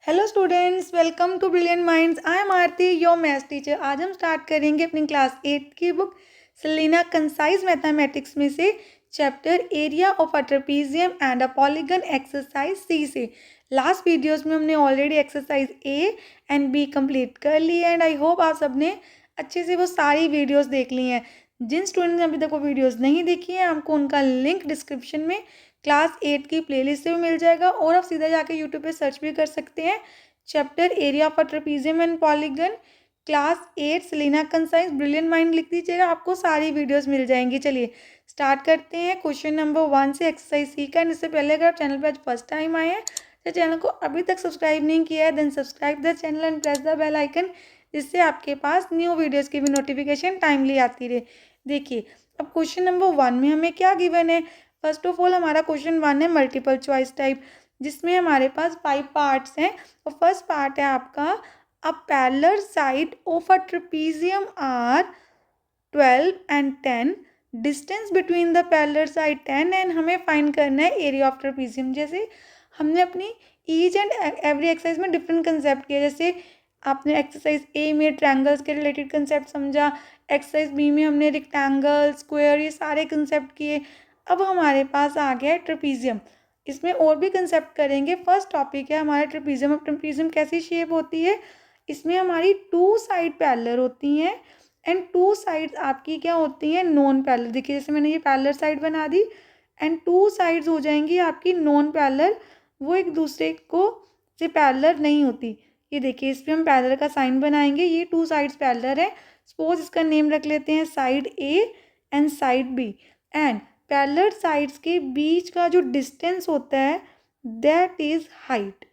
Hello students, welcome to Brilliant Minds. I am Aarti, your maths teacher. आज हम start करेंगे अपनी क्लास 8 की बुक सेलिना कंसाइज मैथमेटिक्स में से chapter area of a trapezium and a polygon exercise C से। Last videos में हमने already exercise A and B complete कर ली है एंड आई होप आप सबने अच्छे से वो सारी वीडियोस देख ली हैं। जिन स्टूडेंट्स ने अभी तक वो वीडियोस नहीं देखी हैं, आपको उनका लिंक डिस्क्रिप्शन में क्लास 8 की प्लेलिस्ट से भी मिल जाएगा और आप सीधा जाके यूट्यूब पे सर्च भी कर सकते हैं। Chapter area of a trapezium and polygon, class 8 Selina Concise, Brilliant Mind लिख दीजिएगा, आपको सारी वीडियोस मिल जाएंगी। चलिए स्टार्ट करते हैं क्वेश्चन नंबर 1 से एक्सरसाइज सी का। इससे पहले अगर आप चैनल पर आज फर्स्ट टाइम आए हैं तो चैनल को अभी तक सब्सक्राइब नहीं किया है, then subscribe the channel and press the bell icon, जिससे आपके पास न्यू वीडियोज़ की भी नोटिफिकेशन टाइमली आती रहे। देखिए अब क्वेश्चन नंबर 1 में हमें क्या गिवन है। फर्स्ट ऑफ ऑल हमारा क्वेश्चन 1 है मल्टीपल चॉइस टाइप, जिसमें हमारे पास 5 पार्ट्स हैं। और फर्स्ट पार्ट है आपका a parallel side of a trapezium are 12 and 10, distance between the parallel side 10 and हमें फाइंड करना है एरिया ऑफ ट्रेपीजियम। जैसे हमने अपनी ईच एंड एवरी एक्सरसाइज में डिफरेंट कंसेप्ट किया। जैसे आपने एक्सरसाइज ए में ट्रायंगल्स के रिलेटेड कंसेप्ट समझा, एक्सरसाइज बी में हमने रेक्टेंगल, स्क्वायर, ये सारे कंसेप्ट किए। अब हमारे पास आ गया है ट्रेपीजियम। इसमें और भी कंसेप्ट करेंगे। फर्स्ट टॉपिक है हमारा ट्रेपीजियम। अब ट्रेपीजियम कैसी शेप होती है, इसमें हमारी टू साइड पैरेलल होती हैं एंड टू साइड्स आपकी क्या होती हैं, नॉन पैरेलल। देखिए जैसे मैंने ये पैरेलल साइड बना दी एंड टू साइड्स हो जाएंगी आपकी नॉन पैरेलल, वो एक दूसरे को से पैरेलल नहीं होती। ये देखिए इस पर हम पैरेलल का साइन बनाएंगे, ये टू साइड्स पैरेलल है। सपोज इसका नेम रख लेते हैं side A and side B, and parallel sides के बीच का जो डिस्टेंस होता है that is height.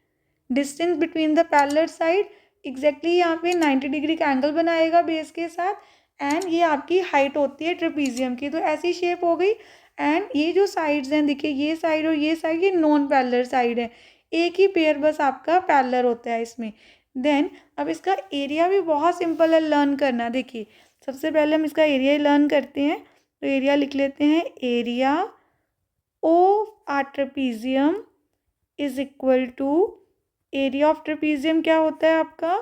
Distance between the parallel side exactly यहाँ पे 90 डिग्री का एंगल बनाएगा बेस के साथ, एंड ये आपकी हाइट होती है ट्रेपीजियम की। तो ऐसी शेप हो गई। एंड ये जो साइड्स हैं, देखिए ये साइड और ये साइड, ये नॉन पैरेलल साइड है। एक ही पेयर बस आपका पैरेलल होता है इसमें। देन अब इसका एरिया भी बहुत सिंपल है लर्न करना। देखिए सबसे पहले हम इसका एरिया लर्न करते हैं, तो एरिया लिख लेते हैं। Area of a trapezium is equal to, area of trapezium क्या होता है आपका,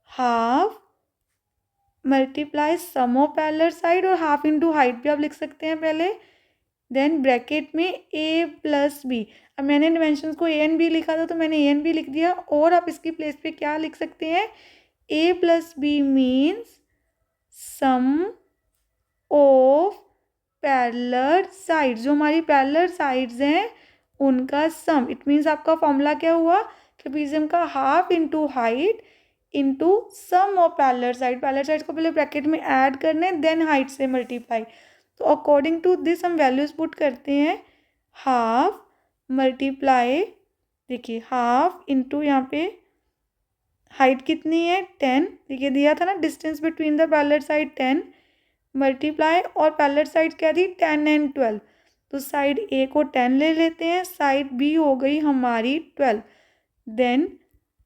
half multiply sum of parallel side, और हाफ इंटू हाइट भी आप लिख सकते हैं पहले। देन ब्रैकेट में ए प्लस बी। अब मैंने डिमेंशंस को ए एंड बी लिखा था तो मैंने ए एंड बी लिख दिया, और आप इसकी प्लेस पे क्या लिख सकते हैं, a plus b means sum of parallel sides. जो हमारी पैरेलल साइड्स हैं उनका सम। इट मीन्स आपका फॉर्मूला क्या हुआ, ट्रेपीजियम का half into height into sum of parallel side. Parallel side को पहले ब्रैकेट में ऐड करने, देन हाइट से मल्टीप्लाई। तो अकॉर्डिंग टू दिस हम वैल्यूज पुट करते हैं। हाफ मल्टीप्लाई, देखिए हाफ इंटू यहाँ पे हाइट कितनी है 10, देखिए दिया था ना distance between the parallel side 10, multiply और पैरेलल साइड क्या थी 10 एंड 12। तो साइड ए को 10 ले लेते हैं, साइड बी हो गई हमारी 12। Than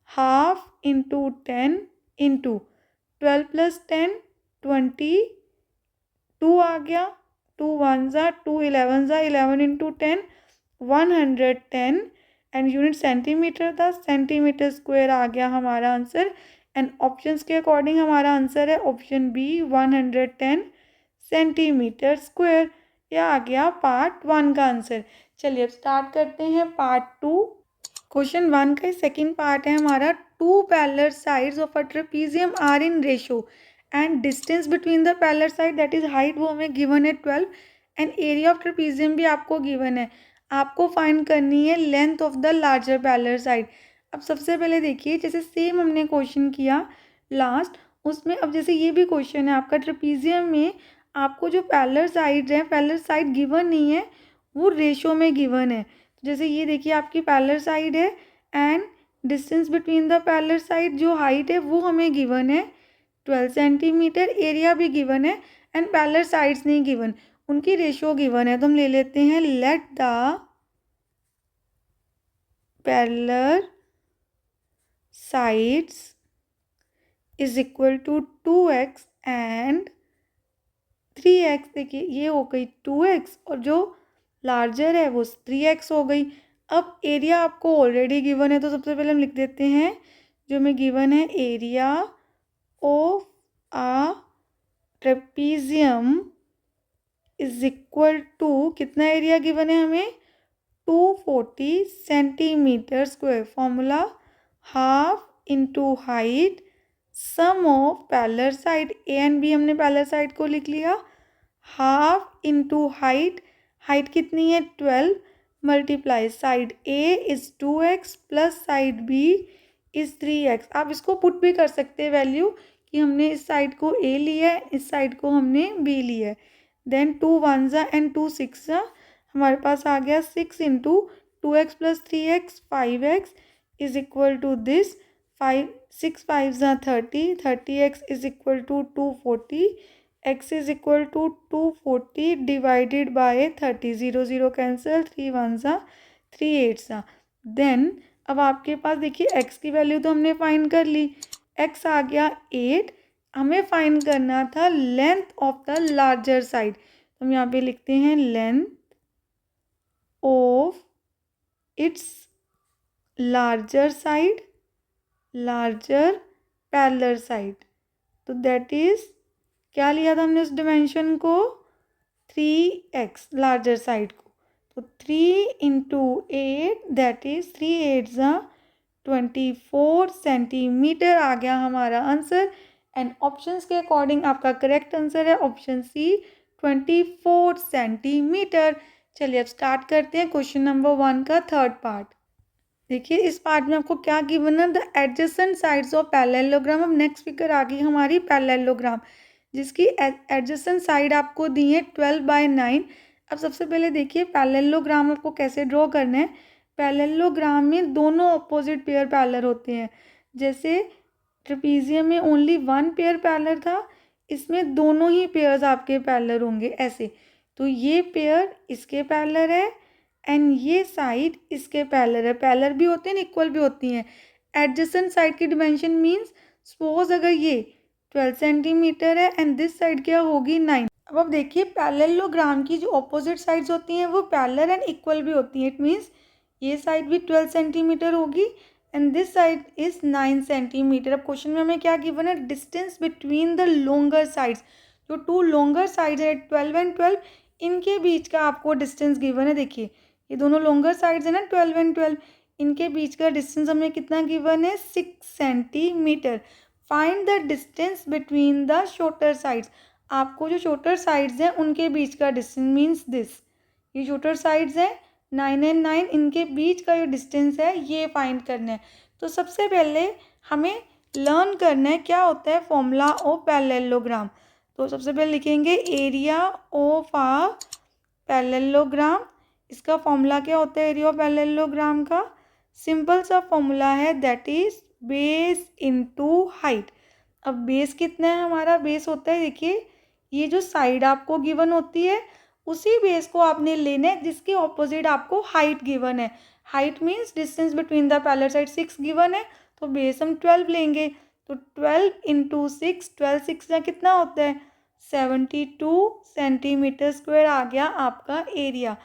half into 10 into 12 plus 10 22 आ गया। 2 1 ज़ा 2 11 ज़ा 11 इंटू 10 110, एंड यूनिट सेंटीमीटर था, सेंटीमीटर स्क्वायर आ गया हमारा आंसर। एंड ऑप्शंस के अकॉर्डिंग हमारा आंसर है ऑप्शन बी 110 सेंटीमीटर स्क्वायर। यह आ गया पार्ट 1 का आंसर। चलिए अब स्टार्ट करते हैं पार्ट 2। क्वेश्चन 1 का सेकेंड पार्ट है हमारा, two parallel sides of a trapezium are in ratio and distance between the parallel side that is height, वो हमें गिवन है 12, एंड एरिया ऑफ ट्रेपीजियम भी आपको गिवन है। आपको फाइंड करनी है length of the larger parallel side. अब सबसे पहले देखिए जैसे सेम हमने क्वेश्चन किया लास्ट, उसमें अब जैसे ये भी क्वेश्चन है आपका, ट्रेपीजियम में आपको जो पैरेलल साइड है, पैरेलल साइड गिवन नहीं है, वो रेशो में गिवन है। तो जैसे ये देखिए आपकी पैरेलल साइड है and distance between the parallel side जो हाइट है वो हमें गिवन है 12 सेंटीमीटर, एरिया भी गिवन है एंड पैरेलल साइड्स नहीं गिवन, उनकी रेशो गिवन है। तो हम ले लेते हैं let the parallel sides is equal to 2x and 3x। देखिए ये हो गई 2x और जो लार्जर है वो 3x हो गई। अब एरिया आपको ऑलरेडी गिवन है, तो सबसे पहले हम लिख देते हैं जो हमें गिवन है, area of a trapezium is equal to, कितना एरिया गिवन है हमें, 240 centimetre square. Formula half into height sum of parallel side, A and B हमने पैरेलल साइड को लिख लिया, हाफ इंटू हाइट, हाइट कितनी है 12, multiply side A is 2x plus side B is 3x। आप इसको पुट भी कर सकते हैं वैल्यू कि हमने इस साइड को a लिया है, इस साइड को हमने b लिया है। देन 2 1 एंड 2 6 हमारे पास आ गया 6 into 2x plus 3x 5x is equal to this 6 5 30, 30x is equal to 240, x is equal to 240 divided by 30, 0 0 cancel, 3 1 3 8। Then अब आपके पास देखिए x की वैल्यू तो हमने फाइंड कर ली, x आ गया 8, हमें फाइंड करना था length of the larger side, तो हम यहाँ पे लिखते हैं length of its larger side, larger parallel side. तो दैट इज, क्या लिया था हमने उस डिमेंशन को, 3x लार्जर साइड को, तो 3 इंटू 8 दैट इज 3 8 24 सेंटीमीटर आ गया हमारा आंसर। एंड ऑप्शंस के अकॉर्डिंग आपका करेक्ट आंसर है ऑप्शन सी 24 सेंटीमीटर। चलिए अब स्टार्ट करते हैं क्वेश्चन नंबर 1 का थर्ड पार्ट। देखिए इस पार्ट में आपको क्या गिवन है, the adjacent sides of parallelogram. अब नेक्स्ट फिगर आ गई हमारी पैरेललोग्राम, जिसकी एडजेसेंट साइड आपको दी है 12/9। अब सबसे पहले देखिए पैरेललोग्राम आपको कैसे ड्रॉ करना है। पैरेललोग्राम में दोनों ऑपोजिट पेयर पैरेलल होते हैं, जैसे ट्रेपीजियम में ओनली 1 पेयर पैरेलल था, इसमें दोनों ही पेयर्स आपके पैरेलल होंगे ऐसे। तो ये पेयर इसके पैरेलल है एंड ये साइड इसके पैरेलल है, पैरेलल भी होते हैं इक्वल भी होती हैं। एडजेसेंट साइड की डिमेंशन मीन्स सपोज अगर ये 12 सेंटीमीटर है एंड दिस साइड क्या होगी 9। अब देखिए पैरेललोग्राम की जो ऑपोजिट साइड्स होती हैं वो पैरेलल एंड इक्वल भी होती हैं, इट मीन्स ये साइड भी 12 सेंटीमीटर होगी and this side is 9 centimetre. अब क्वेश्चन में हमें क्या गिवन है, distance between the longer sides, जो 2 लॉन्गर साइड्स है 12 एंड 12, इनके बीच का आपको डिस्टेंस गिवन है। देखिए ये दोनों लॉन्गर साइड्स है ना 12 एंड 12, इनके बीच का डिस्टेंस हमें कितना गिवन है 6 centimetre. Find the distance between the shorter sides, आपको जो शॉर्टर साइड्स हैं उनके बीच का डिस्टेंस मीन्स दिस, ये शॉर्टर साइड्स हैं 9 एंड 9, इनके बीच का जो डिस्टेंस है ये फाइंड करना है। तो सबसे पहले हमें लर्न करना है क्या होता है फॉर्मूला ऑफ पैरेललोग्राम। तो सबसे पहले लिखेंगे एरिया ऑफ आ पैरेललोग्राम, इसका फॉर्मूला क्या होता है एरिया ऑफ पैरेललोग्राम का, सिंपल सा फॉर्मूला है that is base into height. अब बेस कितना है हमारा, बेस होता है देखिए ये जो साइड आपको गिवन होती है उसी बेस को आपने लेना है जिसके ऑपोजिट आपको हाइट गिवन है। Height means distance between the parallel side 6 given है, तो बेस हम 12 लेंगे, तो 12 इंटू 6, 12 6 कितना होता है 72 सेंटीमीटर स्क्वायर आ गया आपका एरिया।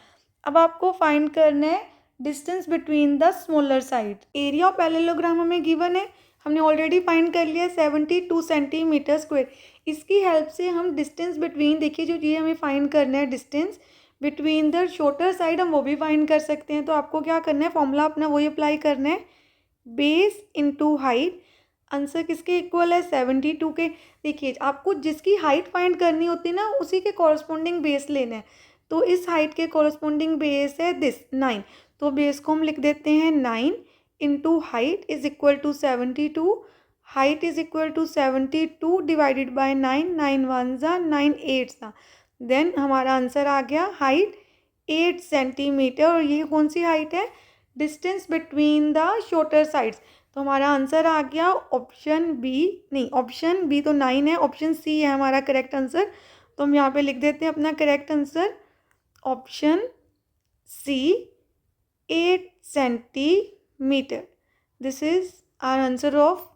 अब आपको फाइंड करना है distance between the smaller side. Area of parallelogram हमें गिवन है, हमने ऑलरेडी फाइंड कर लिया 72 सेंटीमीटर स्क्वायर। इसकी हेल्प से हम डिस्टेंस बिटवीन, देखिए जो ये हमें फाइंड करना है distance between the shorter side, हम वो भी फाइंड कर सकते हैं। तो आपको क्या करना है फॉर्मूला अपना वही अप्लाई करना है, बेस इनटू हाइट। आंसर किसके इक्वल है 72 के। देखिए आपको जिसकी हाइट फाइंड करनी होती है ना उसी के कॉरस्पॉन्डिंग बेस लेना है, तो इस हाइट के कॉरस्पॉन्डिंग बेस है दिस 9, तो बेस को हम लिख देते हैं 9 into height is equal to 72, height is equal to 72 divided by 9, 9 1 9 8। Then हमारा आंसर आ गया हाइट 8 सेंटीमीटर, और ये कौन सी हाइट है, distance between the shorter sides. तो हमारा आंसर आ गया ऑप्शन बी, नहीं ऑप्शन बी तो 9 है, ऑप्शन सी है हमारा करेक्ट आंसर। तो हम यहाँ पे लिख देते हैं अपना correct answer option C 8 centimetre. This is our answer of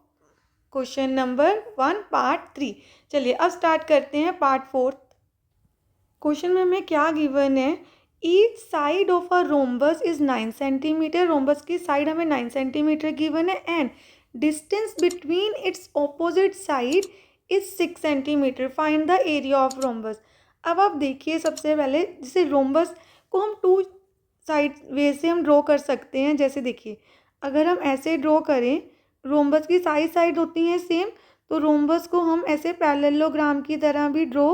question number 1 part 3। चलिए अब स्टार्ट करते हैं पार्ट 4। क्वेश्चन में हमें क्या गिवन है, each side of a rhombus is 9 centimetre, rhombus की साइड हमें 9 सेंटीमीटर गिवन है, and distance between its opposite side is 6 centimetre, find the area of rhombus. अब आप देखिए, सबसे पहले जैसे रोम्बस को हम टू साइड वे से हम ड्रॉ कर सकते हैं। जैसे देखिए, अगर हम ऐसे ड्रॉ करें, रोम्बस की साइड होती हैं सेम, तो रोम्बस को हम ऐसे पैरेललोग्राम की तरह भी ड्रॉ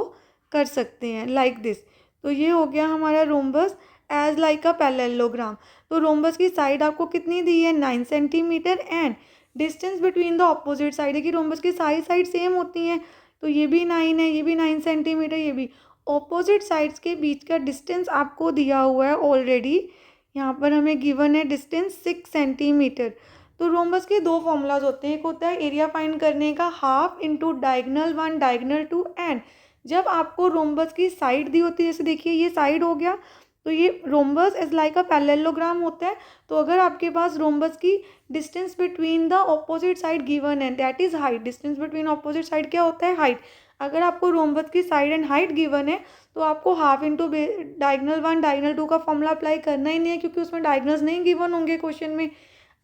कर सकते हैं, लाइक दिस। तो ये हो गया हमारा rhombus as like a parallelogram. तो रोम्बस की साइड आपको कितनी दी है, 9 centimetre, and distance between the opposite side है कि रोम्बस की साइड सेम होती हैं, तो ये भी 9 है, ये भी 9 सेंटीमीटर, ये भी। ऑपोजिट साइड्स के बीच का डिस्टेंस आपको दिया हुआ है ऑलरेडी, यहाँ पर हमें गिवन है डिस्टेंस 6 सेंटीमीटर। तो रोम्बस के दो फॉर्मूलाज होते हैं, एक होता है एरिया फाइंड करने का, half into diagonal 1 diagonal 2, and जब आपको रोम्बस की साइड दी होती है, जैसे देखिए ये साइड हो गया, तो ये rhombus is like a parallelogram होता है। तो अगर आपके पास रोम्बस की distance between the opposite side given है, that is height. Distance between opposite side क्या होता है, हाइट। अगर आपको रोम्बस की साइड एंड हाइट गिवन है, तो आपको हाफ इंटू डायगनल 1 डायगनल 2 का फॉर्मूला अप्लाई करना ही नहीं है, क्योंकि उसमें डायगनल्स नहीं गिवन होंगे क्वेश्चन में।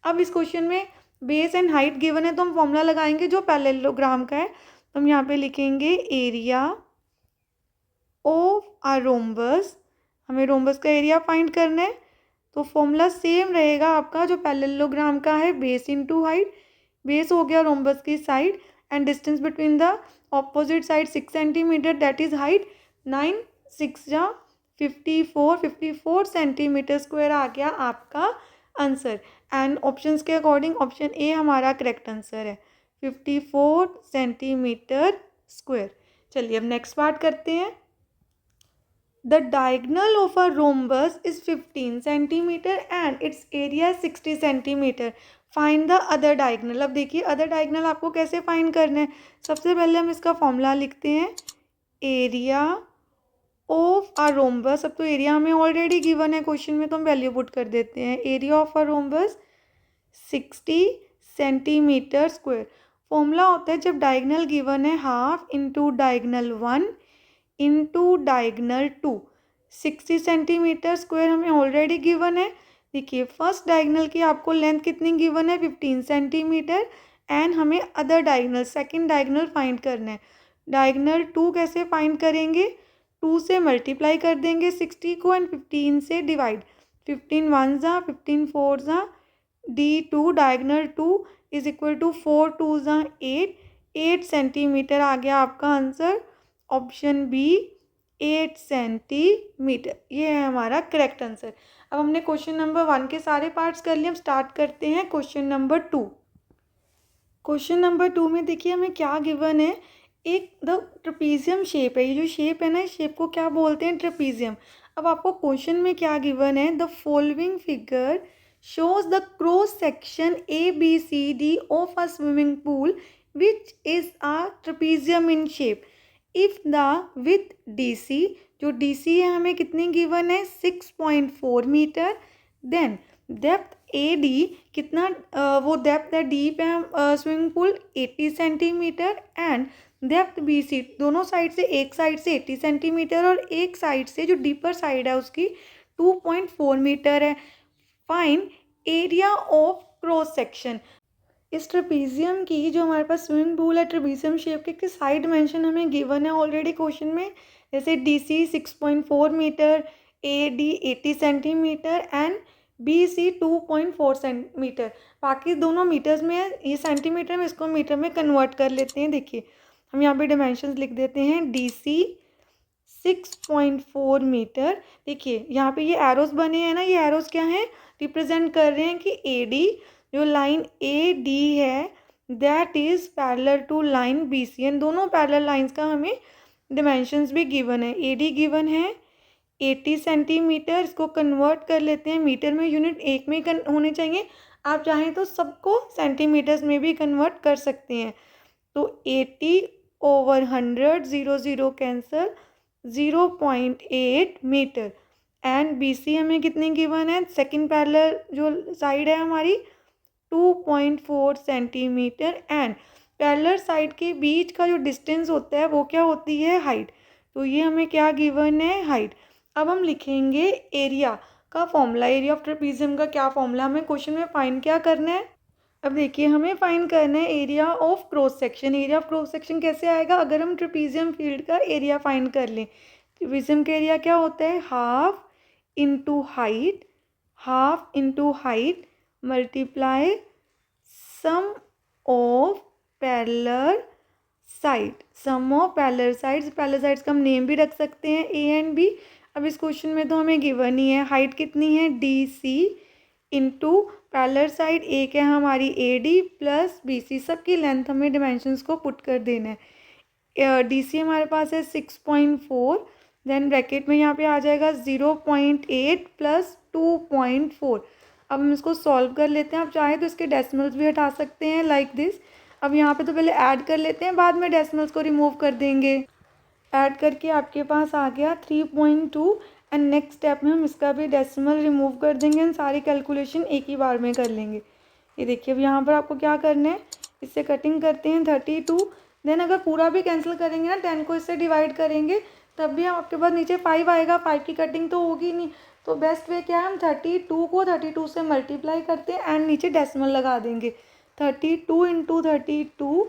अब इस क्वेश्चन में बेस एंड हाइट गिवन है, तो हम फॉर्मूला लगाएंगे जो पैरेललोग्राम का है। तो हम यहाँ पे लिखेंगे एरिया ऑफ आ रोम्बस, हमें रोम्बस का एरिया फाइंड करना है। तो फॉर्मूला सेम रहेगा आपका जो पैरेललोग्राम का है, बेस इनटू हाइट। बेस हो गया रोम्बस की side, and distance between the opposite side 6 centimetre, that is height. 9 6 जा 54 सेंटीमीटर स्क्वायर आ गया आपका आंसर। एंड ऑप्शंस के अकॉर्डिंग ऑप्शन ए हमारा करेक्ट आंसर है, 54 सेंटीमीटर स्क्वायर। चलिए अब नेक्स्ट पार्ट करते हैं। The diagonal of a rhombus is 15 centimeter and its area is 60 centimeter. Find the other diagonal. अब देखिए other diagonal आपको कैसे find करना है। सबसे पहले हम इसका फॉर्मूला लिखते हैं, एरिया ऑफ आ रोम्बस। अब तो एरिया हमें ऑलरेडी गिवन है क्वेश्चन में, तो हम वैल्यू पुट कर देते हैं। Area of a rhombus 60 centimetre square. Formula होता है जब डायगनल गिवन है, half into diagonal 1 into diagonal 2। 60 centimetre square हमें ऑलरेडी गिवन है। देखिए फर्स्ट डायगनल की आपको लेंथ कितनी गिवन है, 15 सेंटीमीटर, एंड हमें other diagonal second diagonal find करना है। डायगनल 2 कैसे फाइंड करेंगे, 2 से मल्टीप्लाई कर देंगे 60 को, एंड 15 से डिवाइड। 15 1 जा 15 4 जा D2 diagonal 2 is equal to 4 2 जा 8 सेंटीमीटर आ गया आपका आंसर, ऑप्शन बी 8 सेंटीमीटर। ये है हमारा करेक्ट आंसर। अब हमने क्वेश्चन नंबर 1 के सारे पार्ट्स कर लिए, हम स्टार्ट करते हैं क्वेश्चन नंबर 2। क्वेश्चन नंबर 2 में देखिए हमें क्या गिवन है, एक द ट्रेपीजियम शेप है। ये जो शेप है ना, इस शेप को क्या बोलते हैं, ट्रेपीजियम। अब आपको क्वेश्चन में क्या गिवन है, the following figure shows the cross section ABCD of a swimming pool which is a trapezium in shape. If the width DC, जो DC है हमें कितनी गिवन है, 6.4 मीटर, देन डेप्थ AD कितना, वो डेप्थ है डी पे हम swimming pool 80 centimetre, and depth BC दोनों साइड से, एक साइड से 80 सेंटीमीटर और एक साइड से जो डीपर साइड है उसकी 2.4 मीटर है। Find area of cross section. इस ट्रेपीजियम की जो हमारे पास स्विमिंग पूल है ट्रेपीजियम शेप के साइड डायमेंशन हमें गिवन है ऑलरेडी क्वेश्चन में, जैसे DC 6.4 metre, AD 80 centimetre and BC 2.4 centimetre. बाकी दोनों मीटर्स में है, ये सेंटीमीटर में, इसको मीटर में कन्वर्ट कर लेते हैं। देखिए हम यहाँ पे डायमेंशंस लिख देते हैं, DC 6.4 मीटर। देखिए यहाँ पे ये एरोस बने हैं ना, ये एरोस क्या हैं, रिप्रेजेंट कर रहे हैं कि AD जो लाइन AD है that is parallel to line BC, and दोनों पैरेलल लाइंस का हमें डिमेंशंस भी गिवन है। AD गिवन है 80 सेंटीमीटर, इसको कन्वर्ट कर लेते हैं मीटर में, यूनिट एक में ही होने चाहिए, आप चाहें तो सबको सेंटीमीटर्स में भी कन्वर्ट कर सकते हैं। तो 80/100 0 0 कैंसल, 0.8 मीटर, एंड BC हमें कितनी गिवन है, सेकंड पैरेलल जो साइड है हमारी 2.4 सेंटीमीटर, एंड पैरेलल साइड के बीच का जो डिस्टेंस होता है वो क्या होती है, हाइट। तो ये हमें क्या गिवन है, हाइट। अब हम लिखेंगे एरिया का फॉर्मूला। एरिया ऑफ ट्रेपीजियम का क्या फॉर्मूला, हमें क्वेश्चन में फाइंड क्या करना है। अब देखिए हमें फाइंड करना है area of cross section. Area of cross section कैसे आएगा, अगर हम ट्रेपीजियम फील्ड का एरिया फाइंड कर लें। ट्रेपीजियम का एरिया क्या होता है, half into height, half into height multiply sum of parallel side, sum of parallel sides. Parallel sides का हम नेम भी रख सकते हैं ए एंड बी। अब इस क्वेश्चन में तो हमें गिवन ही है हाइट कितनी है D C into parallel side एक है हमारी A D plus B C, सबकी लेंथ हमें डिमेंशंस को पुट कर देना है। डी सी हमारे पास है 6.4, देन ब्रैकेट में यहाँ पे आ जाएगा 0.8 प्लस 2.4। अब हम इसको सॉल्व कर लेते हैं। आप चाहें तो इसके डेसिमल्स भी हटा सकते हैं लाइक दिस। अब यहाँ पे तो पहले ऐड कर लेते हैं, बाद में डेसिमल्स को रिमूव कर देंगे। ऐड करके आपके पास आ गया 3.2 एंड नेक्स्ट स्टेप में हम इसका भी डेसिमल रिमूव कर देंगे एंड सारी कैलकुलेशन एक ही बार में कर लेंगे। ये देखिए अब यहाँ पर आपको क्या करना है, इससे कटिंग करते हैं 32, देन अगर पूरा भी कैंसिल करेंगे ना 10 को इससे डिवाइड करेंगे तब भी हम आपके पास नीचे 5 आएगा। 5 की कटिंग तो होगी नहीं, तो बेस्ट वे क्या है, हम 32 को 32 से मल्टीप्लाई करते हैं एंड नीचे डेसिमल लगा देंगे। 32 इंटू 32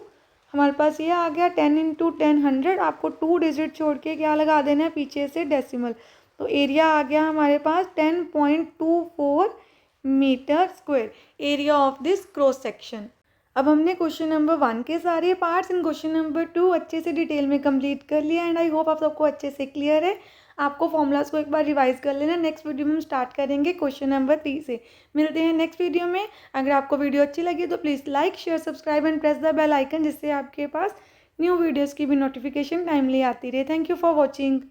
हमारे पास ये आ गया 10 इंटू 10 100। आपको 2 डिजिट छोड़ के क्या लगा देना है पीछे से डेसिमल, तो एरिया आ गया हमारे पास 10.24 metre square, area of this cross section. अब हमने क्वेश्चन नंबर 1 के सारे पार्ट्स इन क्वेश्चन नंबर 2 अच्छे से डिटेल में कंप्लीट कर लिया एंड आई होप आप सबको अच्छे से क्लियर है। आपको फॉर्मूलाज को एक बार रिवाइज कर लेना। नेक्स्ट वीडियो में हम स्टार्ट करेंगे क्वेश्चन नंबर 3 से। मिलते हैं नेक्स्ट वीडियो में। अगर आपको वीडियो अच्छी लगी तो please like share subscribe and press the bell icon, जिससे आपके पास न्यू वीडियोज़ की भी नोटिफिकेशन टाइमली आती रहे। Thank you for watching.